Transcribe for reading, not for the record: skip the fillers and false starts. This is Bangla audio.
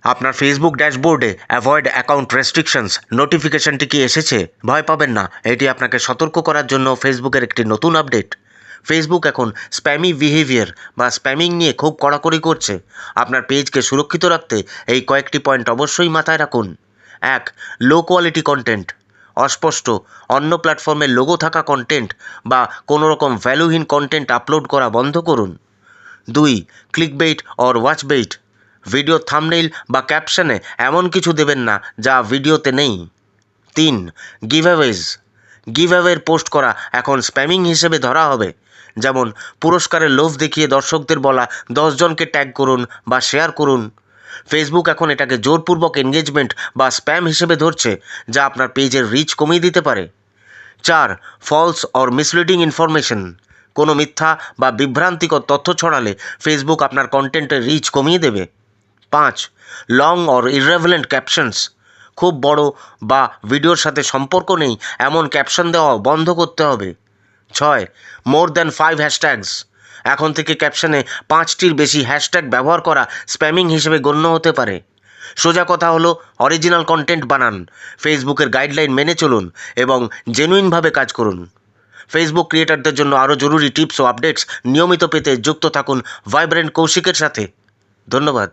আপনার ফেসবুক ড্যাশবোর্ডে অ্যাভয়েড অ্যাকাউন্ট রেস্ট্রিকশনস নোটিফিকেশনটি কি এসেছে? ভয় পাবেন না, এটি আপনাকে সতর্ক করার জন্য ফেসবুকের একটি নতুন আপডেট। ফেসবুক এখন স্প্যামি বিহেভিয়ার বা স্প্যামিং নিয়ে খুব কড়াকড়ি করছে। আপনার পেজকে সুরক্ষিত রাখতে এই কয়েকটি পয়েন্ট অবশ্যই মাথায় রাখুন। 1. Low quality content. অস্পষ্ট, অন্য প্ল্যাটফর্মের লোগো থাকা কন্টেন্ট বা কোনো রকম ভ্যালুহীন কন্টেন্ট আপলোড করা বন্ধ করুন। 2. Clickbait or watchbait. Video thumbnail বা ক্যাপশনে এমন কিছু দেবেন না যা ভিডিওতে নেই। 3. গিভঅ্যাওয়েজ। গিভঅ্যাওয়ের পোস্ট করা এখন স্প্যামিং হিসেবে ধরা হবে। যেমন পুরস্কারের লোভ দেখিয়ে দর্শকদের বলা 10 জনকে ট্যাগ করুন বা শেয়ার করুন। ফেসবুক এখন এটাকে জোরপূর্বক এনগেজমেন্ট বা স্প্যাম হিসেবে ধরছে, যা আপনার পেজের রিচ কমিয়ে দিতে পারে। 4. False or misleading information. কোনো মিথ্যা বা বিভ্রান্তিকর তথ্য ছড়ালে ফেসবুক আপনার কন্টেন্টের রিচ কমিয়ে দেবে। 5. Long or irrelevant captions. খুব বড় বা ভিডিওর সাথে সম্পর্ক নেই এমন ক্যাপশন দেওয়া বন্ধ করতে হবে। 6. More than 5 hashtags. এখন থেকে ক্যাপশনে 5টির বেশি হ্যাশট্যাগ ব্যবহার করা স্প্যামিং হিসেবে গণ্য হতে পারে। সোজা কথা হলো, অরিজিনাল কন্টেন্ট বানান, ফেসবুকের গাইডলাইন মেনে চলুন এবং জেনুইনভাবে কাজ করুন। ফেসবুক ক্রিয়েটারদের জন্য আরও জরুরি টিপস ও আপডেটস নিয়মিত পেতে যুক্ত থাকুন ভাইব্রেন্ট কৌশিকের সাথে। ধন্যবাদ।